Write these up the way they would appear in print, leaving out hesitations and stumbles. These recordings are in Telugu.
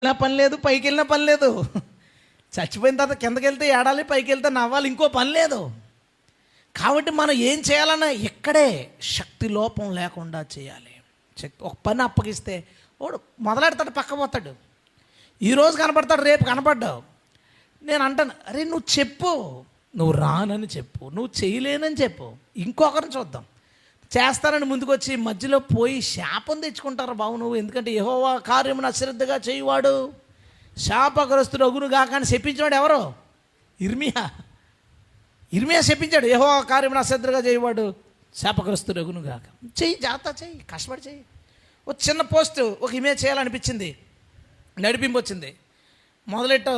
వెళ్ళినా పని లేదు, పైకి వెళ్ళినా పని లేదు. చచ్చిపోయిన తర్వాత కిందకి వెళ్తే ఏడాలి, పైకి వెళ్తే నవ్వాలి, ఇంకో పని లేదు. కాబట్టి మనం ఏం చేయాలన్నా ఇక్కడే శక్తి లోపం లేకుండా చేయాలి. ఒక పని అప్పగిస్తే వాడు మొదలెడతాడు, పక్క పోతాడు. ఈరోజు కనపడతాడు, రేపు కనపడ్డావు. నేను అంటాను, అరే నువ్వు చెప్పు, నువ్వు రానని చెప్పు, నువ్వు చేయలేనని చెప్పు, ఇంకొకరిని చూద్దాం. చేస్తానని ముందుకు వచ్చి మధ్యలో పోయి శాపం తెచ్చుకుంటారు బావు నువ్వు. ఎందుకంటే యెహోవా కార్యమును అశ్రద్ధగా చేయువాడు శాపగ్రస్తుడు అగును గాక అని చెప్పించాడు ఎవరో? ఇర్మియా చెప్పించాడు, యెహోవా కార్యమును అశ్రద్ధగా చేయువాడు శాపగ్రస్తుడు అగును గాక. చెయ్యి, జాగ్రత్త చెయ్యి, కష్టపడి చెయ్యి. ఒక చిన్న పోస్ట్, ఒక ఇమేజ్ చేయాలనిపించింది, నడిపింపు వచ్చింది. మొదలెట్టో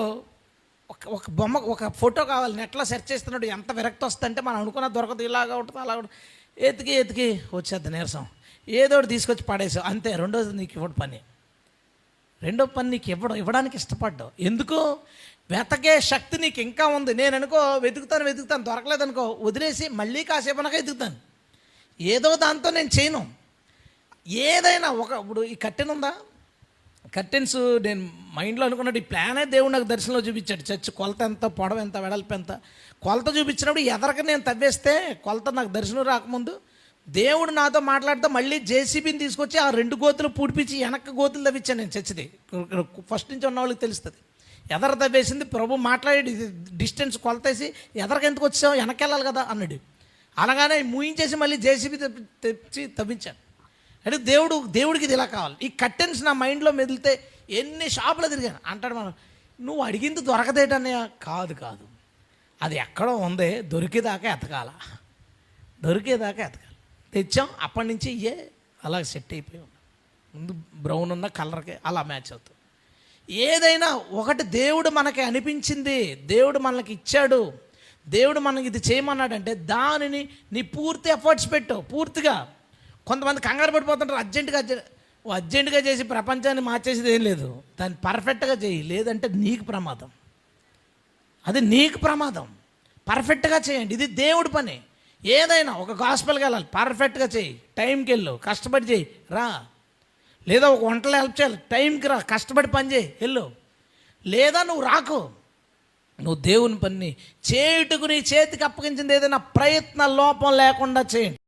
ఒక బొమ్మ, ఒక ఫోటో కావాలి, నెట్లో సెర్చ్ చేస్తున్నాడు. ఎంత విరక్తి వస్తుందంటే మనం అనుకున్న దొరకదు, ఇలాగా ఉంటుంది అలాగా ఉంటుంది. ఎతికి వచ్చేద్ది నీరసం, ఏదో ఒకటి తీసుకొచ్చి పడేసావు అంతే. రెండో పని నీకు ఇవ్వడానికి ఇష్టపడ్డావు. ఎందుకు? వెతకే శక్తి నీకు ఇంకా ఉంది. నేను అనుకో వెతుకుతాను దొరకలేదనుకో, వదిలేసి మళ్ళీ కాసేపు అనక వెతుకుతాను. ఏదో దాంతో నేను చేయను. ఏదైనా ఇప్పుడు ఈ కర్టెన్ ఉందా, కర్టెన్స్ నేను మైండ్లో అనుకున్నట్టు ఈ ప్లానే దేవుడు నాకు దర్శనంలో చూపించాడు. చర్చ్ కొలత ఎంత, పొడవు ఎంత, వెడల్పు ఎంత, కొలత చూపించినప్పుడు ఎదరక నేను తవ్వేస్తే కొలత నాకు దర్శనం రాకముందు దేవుడు నాతో మాట్లాడితే మళ్ళీ జేసీబీని తీసుకొచ్చి ఆ 2 గోతులు పూడిపించి వెనక్కి గోతులు తవ్వించాను నేను. చర్చిది ఫస్ట్ నుంచి ఉన్న వాళ్ళకి తెలుస్తుంది. ఎదర తవ్వేసింది ప్రభు మాట్లాడి డిస్టెన్స్ కొలతేసి ఎదరకు ఎందుకు వచ్చావు, వెనక్కి వెళ్ళాలి కదా అన్నాడు. అలాగానే మూయించేసి మళ్ళీ జేసీబీ తెచ్చి తవ్వించాను. అంటే దేవుడికి ఇది ఇలా కావాలి. ఈ కర్టెన్స్ నా మైండ్లో మెదిలితే ఎన్ని షాపులు తిరిగాను. అంటాడు మనం, నువ్వు అడిగింది దొరకదేటన్నయ్య. కాదు, అది ఎక్కడో ఉంది, దొరికేదాకా ఎతకాల. తెచ్చాం, అప్పటి నుంచి అలా సెట్ అయిపోయి ఉన్నా. ముందు బ్రౌన్ ఉన్న కలర్కి అలా మ్యాచ్ అవుతుంది. ఏదైనా ఒకటి దేవుడు మనకి అనిపించింది, దేవుడు మనకి ఇచ్చాడు, దేవుడు మనకి ఇది చేయమన్నాడంటే దానిని నీ పూర్తి ఎఫర్ట్స్ పెట్టు. పూర్తిగా. కొంతమంది కంగారు పడిపోతుంటారు, అర్జెంటుగా చేసి ప్రపంచాన్ని మార్చేసేది ఏం లేదు. దాన్ని పర్ఫెక్ట్గా చేయి, లేదంటే నీకు ప్రమాదం. అది నీకు ప్రమాదం. పర్ఫెక్ట్గా చేయండి, ఇది దేవుడి పని. ఏదైనా ఒక గాస్పెల్కి వెళ్ళాలి, పర్ఫెక్ట్గా చేయి, టైంకి వెళ్ళు, కష్టపడి చేయి, రా. లేదా ఒక వంటలో హెల్ప్ చేయాలి, టైంకి రా, కష్టపడి పని చేయి, వెళ్ళు. లేదా నువ్వు రాకు, నువ్వు దేవుని పని చేయుటకు నీ చేతికి అప్పగించింది ఏదైనా ప్రయత్న లోపం లేకుండా చేయండి.